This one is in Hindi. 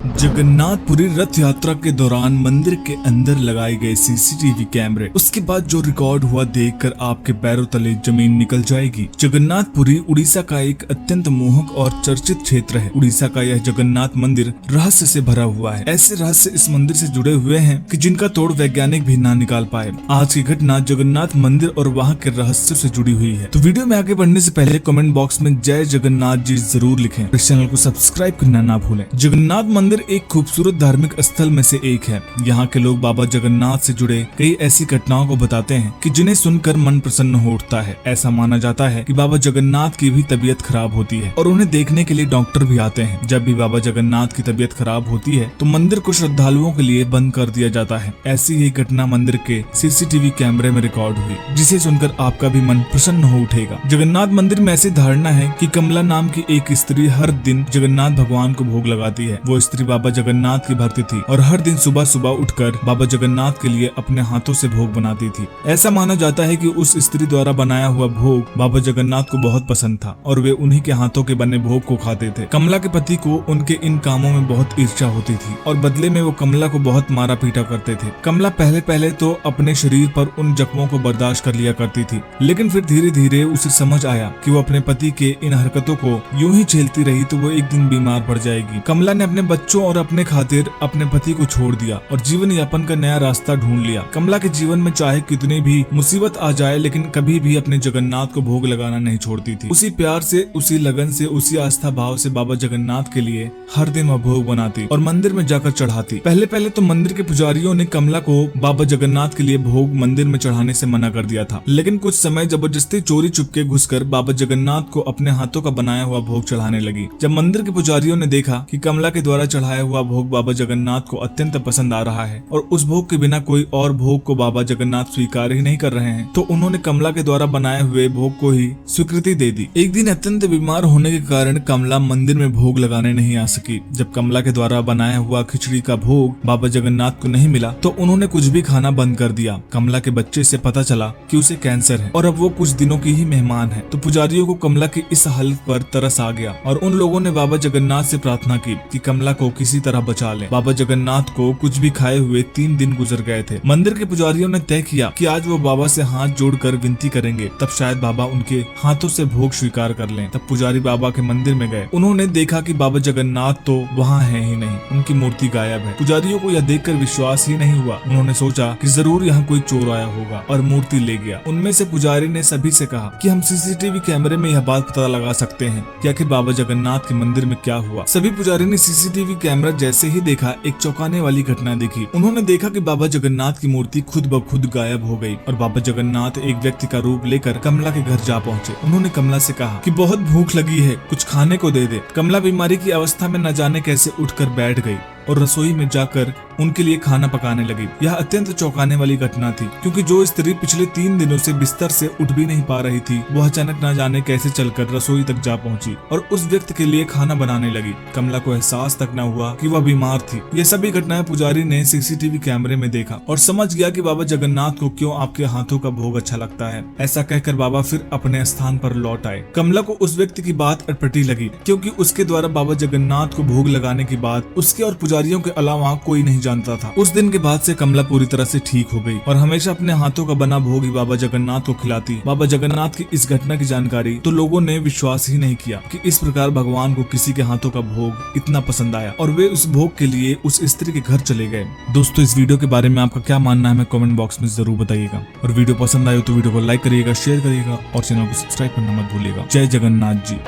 जगन्नाथपुरी रथ यात्रा के दौरान मंदिर के अंदर लगाए गए सीसीटीवी कैमरे, उसके बाद जो रिकॉर्ड हुआ देखकर आपके पैरों तले जमीन निकल जाएगी। जगन्नाथपुरी उड़ीसा का एक अत्यंत मोहक और चर्चित क्षेत्र है। उड़ीसा का यह जगन्नाथ मंदिर रहस्य से भरा हुआ है। ऐसे रहस्य इस मंदिर से जुड़े हुए हैं कि जिनका तोड़ वैज्ञानिक भी ना निकाल पाए। आज की घटना जगन्नाथ मंदिर और वहाँ के रहस्य से जुड़ी हुई है। तो वीडियो में आगे बढ़ने से पहले कमेंट बॉक्स में जय जगन्नाथ जी जरूर लिखें। इस चैनल को सब्सक्राइब करना ना भूलें। जगन्नाथ मंदिर एक खूबसूरत धार्मिक स्थल में से एक है। यहाँ के लोग बाबा जगन्नाथ से जुड़े कई ऐसी घटनाओं को बताते हैं कि जिन्हें सुनकर मन प्रसन्न हो उठता है। ऐसा माना जाता है कि बाबा जगन्नाथ की भी तबीयत खराब होती है और उन्हें देखने के लिए डॉक्टर भी आते हैं। जब भी बाबा जगन्नाथ की तबीयत खराब होती है तो मंदिर को श्रद्धालुओं के लिए बंद कर दिया जाता है। ऐसी ही घटना मंदिर के सीसीटीवी कैमरे में रिकॉर्ड हुई, जिसे सुनकर आपका भी मन प्रसन्न हो उठेगा। जगन्नाथ मंदिर में ऐसी धारणा है कि कमला नाम की एक स्त्री हर दिन जगन्नाथ भगवान को भोग लगाती है। वो स्त्री बाबा जगन्नाथ की भक्त थी और हर दिन सुबह सुबह उठकर बाबा जगन्नाथ के लिए अपने हाथों से भोग बनाती थी। ऐसा माना जाता है कि उस स्त्री द्वारा बनाया हुआ भोग बाबा जगन्नाथ को बहुत पसंद था और वे उन्हीं के हाथों के बने भोग को खाते थे। कमला के पति को उनके इन कामों में बहुत ईर्ष्या होती थी और बदले में वो कमला को बहुत मारा पीटा करते थे। कमला पहले पहले तो अपने शरीर पर उन जख्मों को बर्दाश्त कर लिया करती थी, लेकिन फिर धीरे धीरे उसे समझ आया कि वो अपने पति के इन हरकतों को यूं ही झेलती रही तो वो एक दिन बीमार पड़ जाएगी। कमला ने अपने बच्चों और अपने खातिर अपने पति को छोड़ दिया और जीवन यापन का नया रास्ता ढूंढ लिया। कमला के जीवन में चाहे कितनी भी मुसीबत आ जाए, लेकिन कभी भी अपने जगन्नाथ को भोग लगाना नहीं छोड़ती थी। उसी प्यार से, उसी लगन से, उसी आस्था भाव से बाबा जगन्नाथ के लिए हर दिन वह भोग बनाती और मंदिर में जाकर चढ़ाती। पहले पहले तो मंदिर के पुजारियों ने कमला को बाबा जगन्नाथ के लिए भोग मंदिर में चढ़ाने से मना कर दिया था, लेकिन कुछ समय जबरदस्ती चोरी चुपके घुसकर बाबा जगन्नाथ को अपने हाथों का बनाया हुआ भोग चढ़ाने लगी। जब मंदिर के पुजारियों ने देखा कि कमला के द्वारा चढ़ाया हुआ भोग बाबा जगन्नाथ को अत्यंत पसंद आ रहा है और उस भोग के बिना कोई और भोग को बाबा जगन्नाथ स्वीकार ही नहीं कर रहे हैं, तो उन्होंने कमला के द्वारा बनाए हुए भोग को ही स्वीकृति दे दी। एक दिन अत्यंत बीमार होने के कारण कमला मंदिर में भोग लगाने नहीं आ सकी। जब कमला के द्वारा बनाया हुआ खिचड़ी का भोग बाबा जगन्नाथ को नहीं मिला तो उन्होंने कुछ भी खाना बंद कर दिया। कमला के बच्चे से पता चला कि उसे कैंसर है और अब वो कुछ दिनों की ही मेहमान है, तो पुजारियों को कमला की इस हालत पर तरस आ गया और उन लोगों ने बाबा जगन्नाथ से प्रार्थना की कि कमला को किसी तरह बचा ले। बाबा जगन्नाथ को कुछ भी खाए हुए 3 दिन गुजर गए थे। मंदिर के पुजारियों ने तय किया कि आज वो बाबा से हाथ जोड़कर विनती करेंगे, तब शायद बाबा उनके हाथों से भोग स्वीकार कर लें। तब पुजारी बाबा के मंदिर में गए। उन्होंने देखा कि बाबा जगन्नाथ तो वहाँ है ही नहीं, उनकी मूर्ति गायब है। पुजारियों को यह देखकर विश्वास ही नहीं हुआ। उन्होंने सोचा कि जरूर यहाँ कोई चोर आया होगा और मूर्ति ले गया। उनमें से पुजारी ने सभी से कहा कि हम सीसीटीवी कैमरे में यह बात पता लगा सकते हैं कि आखिर बाबा जगन्नाथ के मंदिर में क्या हुआ। सभी पुजारी ने सीसीटीवी कैमरा जैसे ही देखा, एक चौंकाने वाली घटना देखी। उन्होंने देखा कि बाबा जगन्नाथ की मूर्ति खुद ब खुद गायब हो गई और बाबा जगन्नाथ एक व्यक्ति का रूप लेकर कमला के घर जा पहुंचे। उन्होंने कमला से कहा कि बहुत भूख लगी है, कुछ खाने को दे दे। कमला बीमारी की अवस्था में न जाने कैसे उठकर बैठ गई और रसोई में जाकर उनके लिए खाना पकाने लगी। यह अत्यंत चौंकाने वाली घटना थी, क्योंकि जो स्त्री पिछले 3 दिनों से बिस्तर से उठ भी नहीं पा रही थी, वह अचानक न जाने कैसे चलकर रसोई तक जा पहुंची और उस व्यक्ति के लिए खाना बनाने लगी। कमला को एहसास तक न हुआ कि वह बीमार थी। ये सभी घटनाएं पुजारी ने सीसीटीवी कैमरे में देखा और समझ गया कि बाबा जगन्नाथ को क्यों आपके हाथों का भोग अच्छा लगता है। ऐसा कहकर बाबा फिर अपने स्थान पर लौट आए। कमला को उस व्यक्ति की बात अटपटी लगी, क्योंकि उसके द्वारा बाबा जगन्नाथ को भोग लगाने की बात उसके और पुजारियों के अलावा कोई नहीं जानता था। उस दिन के बाद से कमला पूरी तरह से ठीक हो गई और हमेशा अपने हाथों का बना भोग ही बाबा जगन्नाथ को खिलाती। बाबा जगन्नाथ की इस घटना की जानकारी तो लोगों ने विश्वास ही नहीं किया कि इस प्रकार भगवान को किसी के हाथों का भोग इतना पसंद आया और वे उस भोग के लिए उस स्त्री के घर चले गए। दोस्तों, इस वीडियो के बारे में आपका क्या मानना है हमें कमेंट बॉक्स में जरूर बताइएगा और वीडियो पसंद आए तो वीडियो को लाइक करिएगा, शेयर करिएगा और चैनल को सब्सक्राइब करना मत भूलिएगा। जय जगन्नाथ जी।